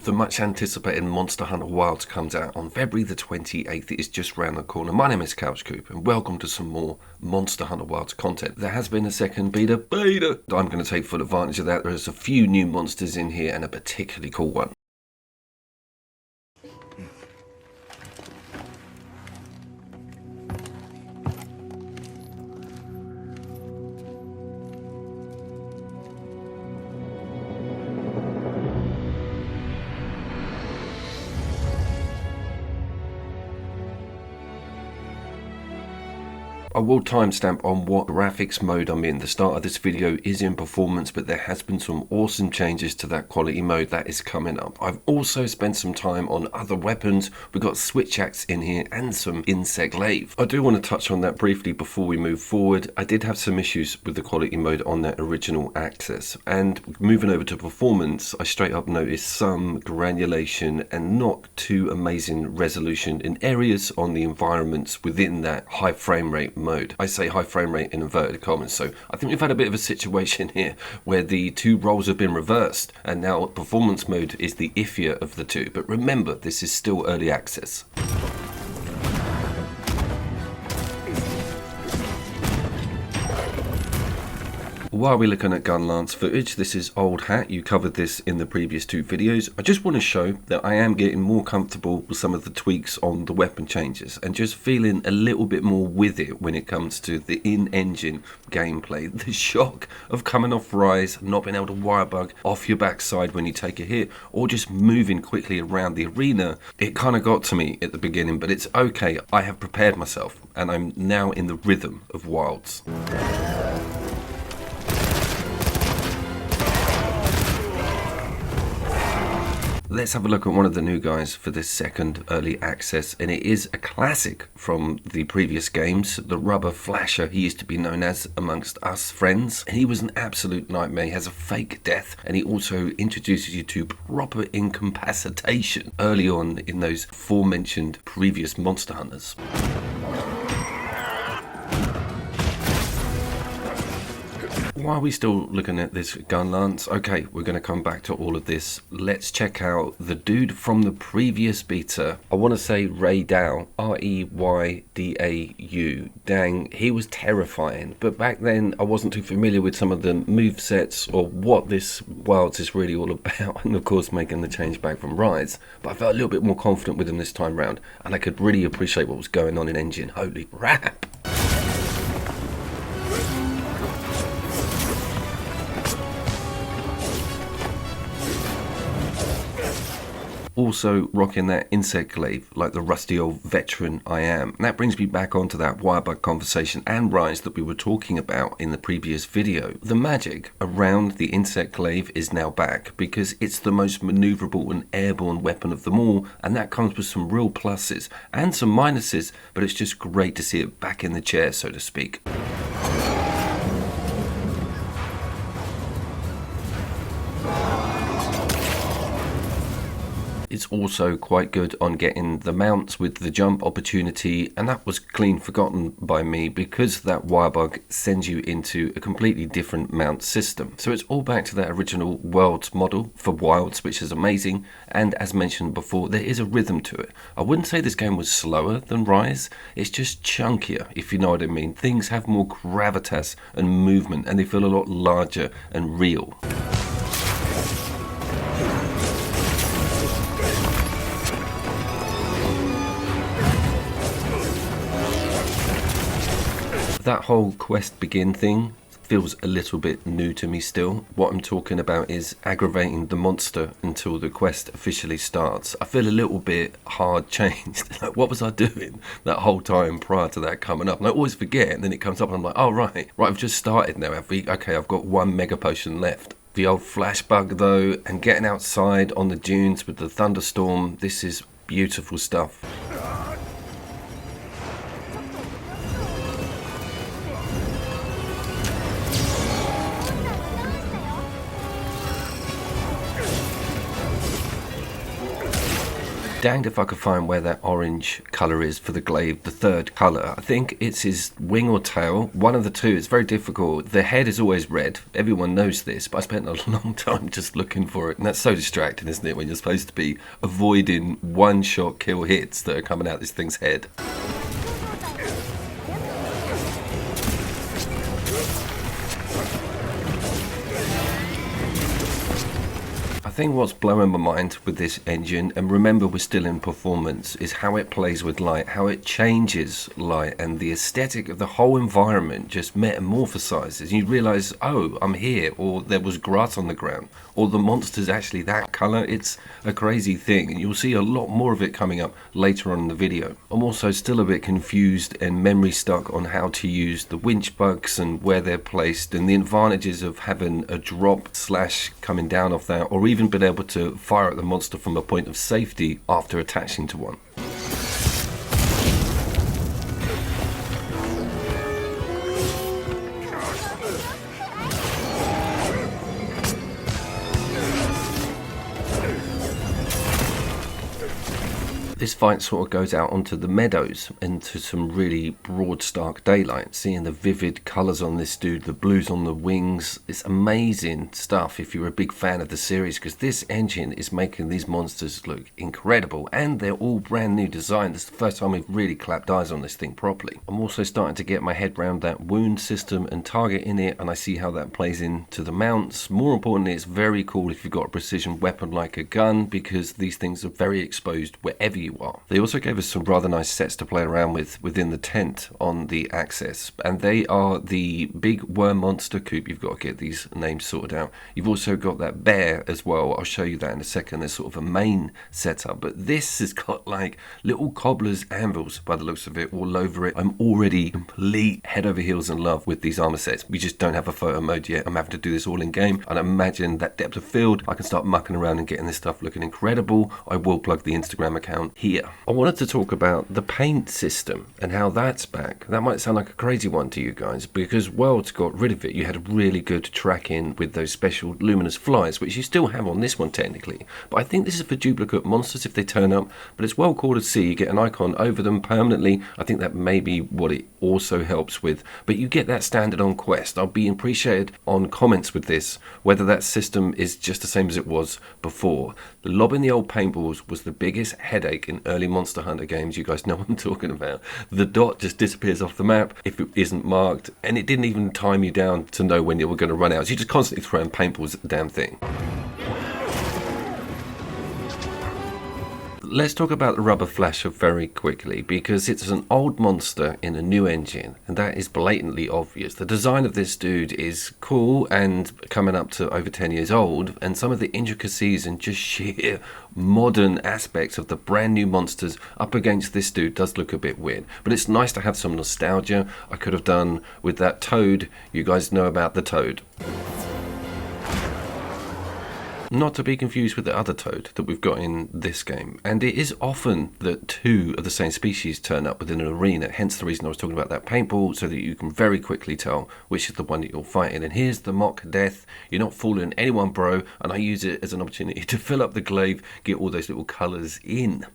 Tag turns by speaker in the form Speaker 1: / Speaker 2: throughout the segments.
Speaker 1: The much anticipated Monster Hunter Wilds comes out on February the 28th. It is just round the corner. My name is Couchcoop and welcome to some more Monster Hunter Wilds content. There has been a second beta. I'm going to take full advantage of that. There's a few new monsters in here and a particularly cool one. I will timestamp on what graphics mode I'm in. The start of this video is in performance, but there has been some awesome changes to that quality mode that is coming up. I've also spent some time on other weapons. We've got switch axe in here and some insect glaive. I do want to touch on that briefly before we move forward. I did have some issues with the quality mode on that original access, and moving over to performance, I straight up noticed some granulation and not too amazing resolution in areas on the environments within that high frame rate mode. I say high frame rate in inverted commas, so I think we've had a bit of a situation here where the two roles have been reversed and now performance mode is the iffier of the two. But remember, this is still early access. While we're looking at gun lance footage, this is Old Hat. You covered this in the previous two videos. I just want to show that I am getting more comfortable with some of the tweaks on the weapon changes and just feeling a little bit more with it when it comes to the in-engine gameplay. The shock of coming off Rise, not being able to wire bug off your backside when you take a hit, or just moving quickly around the arena, it kind of got to me at the beginning, but it's okay. I have prepared myself and I'm now in the rhythm of Wilds. Let's have a look at one of the new guys for this second early access, and it is a classic from the previous games. The Rubber Flasher, he used to be known as amongst us friends, and he was an absolute nightmare. He has a fake death, and he also introduces you to proper incapacitation early on in those aforementioned previous Monster Hunters. Why are we still looking at this gun lance? Okay, we're going to come back to all of this. Let's check out the dude from the previous beta. I want to say Reydau, R-E-Y-D-A-U. Dang, he was terrifying. But back then, I wasn't too familiar with some of the movesets or what this Wilds is really all about. And of course, making the change back from Rise. But I felt a little bit more confident with him this time round. And I could really appreciate what was going on in engine. Holy crap! Also rocking that insect glaive like the rusty old veteran I am. And that brings me back onto that wirebug conversation and Rise that we were talking about in the previous video. The magic around the insect glaive is now back because it's the most maneuverable and airborne weapon of them all, and that comes with some real pluses and some minuses, but it's just great to see it back in the chair, so to speak. It's also quite good on getting the mounts with the jump opportunity, and that was clean forgotten by me because that wirebug sends you into a completely different mount system. So it's all back to that original Worlds model for Wilds, which is amazing, and as mentioned before, there is a rhythm to it. I wouldn't say this game was slower than Rise, it's just chunkier, if you know what I mean. Things have more gravitas and movement, and they feel a lot larger and real. That whole quest begin thing feels a little bit new to me still. What I'm talking about is aggravating the monster until the quest officially starts. I feel a little bit hard changed. Like, what was I doing that whole time prior to that coming up? And I always forget, and then it comes up and I'm like, oh right, I've just started now, have we? Okay, I've got one mega potion left. The old flash bug though, and getting outside on the dunes with the thunderstorm, this is beautiful stuff. Danged if I could find where that orange colour is for the glaive, the third colour. I think it's his wing or tail, one of the two. It's very difficult. The head is always red. Everyone knows this, but I spent a long time just looking for it. And that's so distracting, isn't it, when you're supposed to be avoiding one-shot kill hits that are coming out this thing's head. I think what's blowing my mind with this engine, and remember we're still in performance, is how it plays with light, how it changes light, and the aesthetic of the whole environment just metamorphosizes. You realize, oh, I'm here, or there was grass on the ground, or the monster's actually that color. It's a crazy thing, and you'll see a lot more of it coming up later on in the video. I'm also still a bit confused and memory stuck on how to use the winch bugs and where they're placed, and the advantages of having a drop slash coming down off that, or even been able to fire at the monster from a point of safety after attaching to one. This fight sort of goes out onto the meadows into some really broad, stark daylight. Seeing the vivid colours on this dude, the blues on the wings. It's amazing stuff if you're a big fan of the series, because this engine is making these monsters look incredible, and they're all brand new design. This is the first time we've really clapped eyes on this thing properly. I'm also starting to get my head around that wound system and target in it, and I see how that plays into the mounts. More importantly, it's very cool if you've got a precision weapon like a gun, because these things are very exposed wherever you are. They also gave us some rather nice sets to play around with within the tent on the Access, and they are the big worm monster coop. You've got to get these names sorted out. You've also got that bear as well. I'll show you that in a second. There's sort of a main setup, but this has got like little cobbler's anvils by the looks of it all over it. I'm already complete head over heels in love with these armor sets. We just don't have a photo mode yet. I'm having to do this all in game, and I imagine that depth of field, I can start mucking around and getting this stuff looking incredible. I will plug the Instagram account here. I wanted to talk about the paint system and how that's back. That might sound like a crazy one to you guys, because Worlds got rid of it. You had really good tracking with those special luminous flies, which you still have on this one technically. But I think this is for duplicate monsters if they turn up. But it's well cool to see you get an icon over them permanently. I think that may be what it also helps with. But you get that standard on Quest. I'll be appreciated on comments with this, whether that system is just the same as it was before. Lobbing the old paintballs was the biggest headache in early Monster Hunter games. You guys know what I'm talking about. The dot just disappears off the map if it isn't marked, and it didn't even time you down to know when you were going to run out. So you're just constantly throwing paintballs at the damn thing. Let's talk about the rubber flasher very quickly, because it's an old monster in a new engine, and that is blatantly obvious. The design of this dude is cool and coming up to over 10 years old, and some of the intricacies and just sheer modern aspects of the brand new monsters up against this dude does look a bit weird. But it's nice to have some nostalgia. I could have done with that toad. You guys know about the toad. Not to be confused with the other toad that we've got in this game. And it is often that two of the same species turn up within an arena, hence the reason I was talking about that paintball, so that you can very quickly tell which is the one that you're fighting. And here's the mock death. You're not fooling anyone, bro, and I use it as an opportunity to fill up the glaive, get all those little colours in.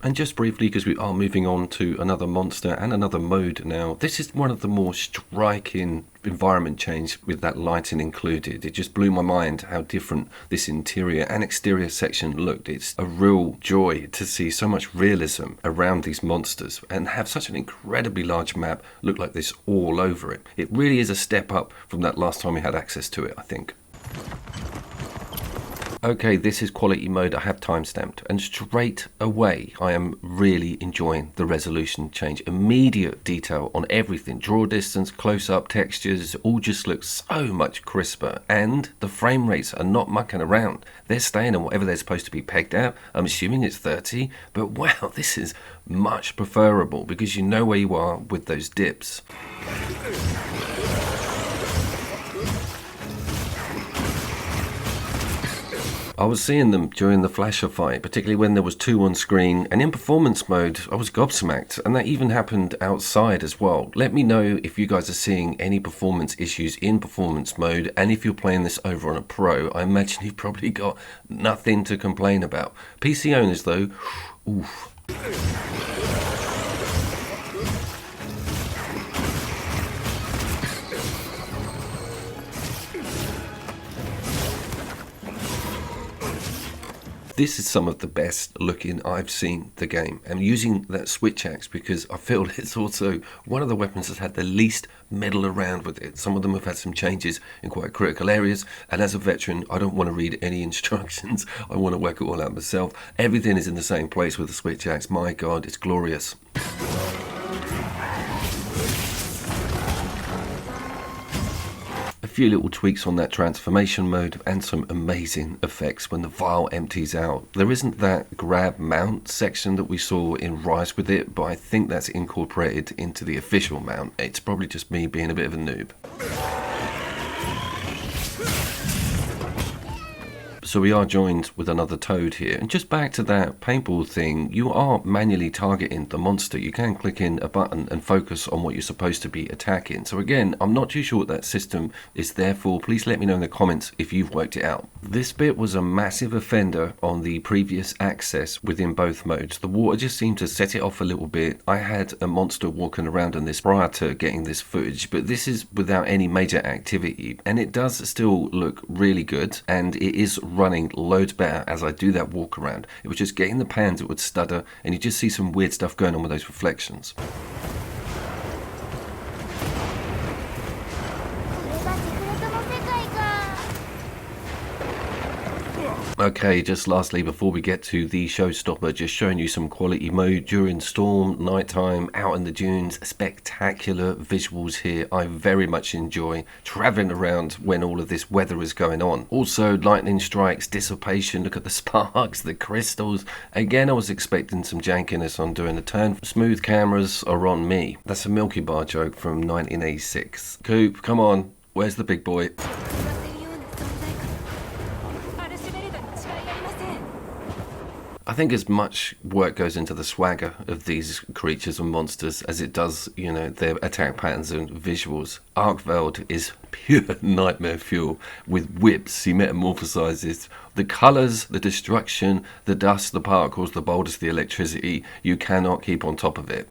Speaker 1: And just briefly, because we are moving on to another monster and another mode now, this is one of the more striking environment change with that lighting included. It just blew my mind how different this interior and exterior section looked. It's a real joy to see so much realism around these monsters and have such an incredibly large map look like this all over it. It really is a step up from that last time we had access to it, I think. Okay, this is quality mode. I have timestamped, and straight away I am really enjoying the resolution change. Immediate detail on everything, draw distance, close up, textures, all just looks so much crisper, and the frame rates are not mucking around. They're staying on whatever they're supposed to be pegged at. I'm assuming it's 30, but wow, this is much preferable because you know where you are with those dips. I was seeing them during the flasher fight, particularly when there was 2 on screen, and in performance mode I was gobsmacked, and that even happened outside as well. Let me know if you guys are seeing any performance issues in performance mode, and if you're playing this over on a pro, I imagine you've probably got nothing to complain about. PC owners though, oof. This is some of the best looking I've seen the game. I'm using that switch axe because I feel it's also one of the weapons that's had the least meddle around with it. Some of them have had some changes in quite critical areas, and as a veteran I don't want to read any instructions. I want to work it all out myself. Everything is in the same place with the switch axe. My god, it's glorious. A few little tweaks on that transformation mode and some amazing effects when the vial empties out. There isn't that grab mount section that we saw in Rise with it, but I think that's incorporated into the official mount. It's probably just me being a bit of a noob. So we are joined with another toad here, and just back to that paintball thing, you are manually targeting the monster. You can click in a button and focus on what you're supposed to be attacking. So again, I'm not too sure what that system is there for. Please let me know in the comments if you've worked it out. This bit was a massive offender on the previous access within both modes. The water just seemed to set it off a little bit. I had a monster walking around in this prior to getting this footage, but this is without any major activity, and it does still look really good, and it is running loads better as I do that walk around. It was just getting the pans, it would stutter, and you just see some weird stuff going on with those reflections. Okay, just lastly before we get to the showstopper, just showing you some quality mode during storm, nighttime, out in the dunes. Spectacular visuals here. I very much enjoy traveling around when all of this weather is going on. Also, lightning strikes, dissipation, look at the sparks, the crystals. Again, I was expecting some jankiness on doing a turn. Smooth cameras are on me. That's a Milky Bar joke from 1986. Coop, come on, where's the big boy? I think as much work goes into the swagger of these creatures and monsters as it does, you know, their attack patterns and visuals. Arkveld is pure nightmare fuel with whips. He metamorphosizes. The colours, the destruction, the dust, the particles, the boulders, the electricity. You cannot keep on top of it.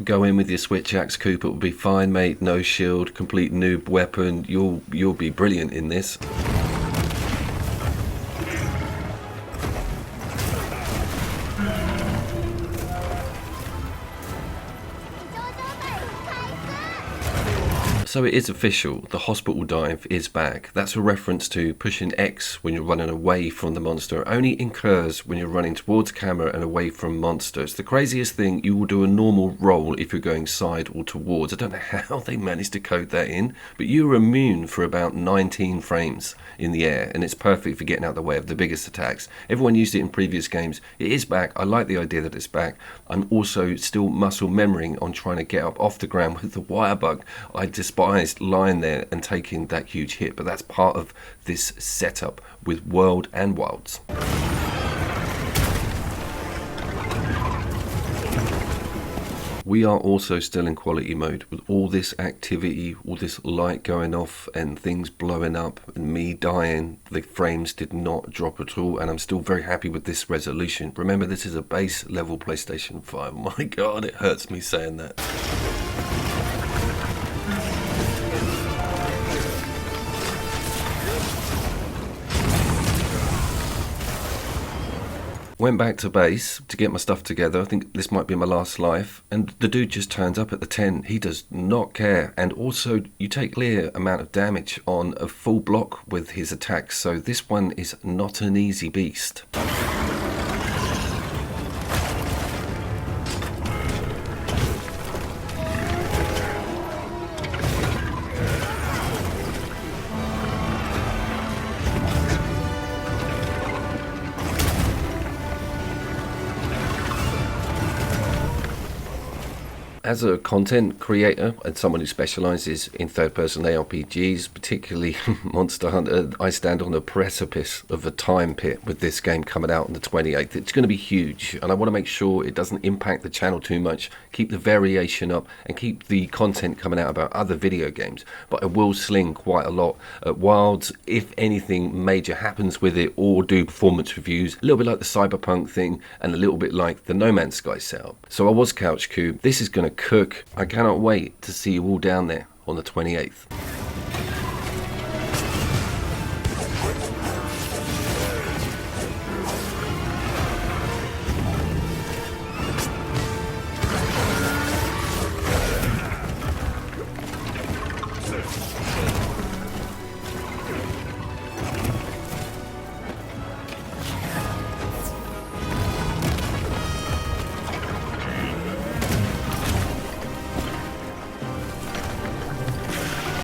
Speaker 1: Go in with your switch axe, Coop. It will be fine, mate. No shield, complete noob weapon. You'll be brilliant in this. So it is official, the hospital dive is back. That's a reference to pushing X when you're running away from the monster. Only incurs when you're running towards camera and away from monsters. The craziest thing, you will do a normal roll if you're going side or towards. I don't know how they managed to code that in, but you're immune for about 19 frames in the air, and it's perfect for getting out of the way of the biggest attacks. Everyone used it in previous games. It is back. I like the idea that it's back. I'm also still muscle memorying on trying to get up off the ground with the wire bug. I despise lying there and taking that huge hit, but that's part of this setup with World and Wilds. We are also still in quality mode with all this activity, all this light going off and things blowing up and me dying. The frames did not drop at all, and I'm still very happy with this resolution. Remember, this is a base level PlayStation 5. My god, it hurts me saying that. Went back to base to get my stuff together. I think this might be my last life. And the dude just turns up at the 10. He does not care. And also, you take clear amount of damage on a full block with his attacks. So this one is not an easy beast. As a content creator and someone who specialises in third-person ARPGs, particularly Monster Hunter, I stand on the precipice of a time pit with this game coming out on the 28th. It's going to be huge, and I want to make sure it doesn't impact the channel too much, keep the variation up, and keep the content coming out about other video games. But I will sling quite a lot at Wilds if anything major happens with it, or do performance reviews, a little bit like the Cyberpunk thing, and a little bit like the No Man's Sky setup. So I was Couch Cube. This is going to cook. I cannot wait to see you all down there on the 28th.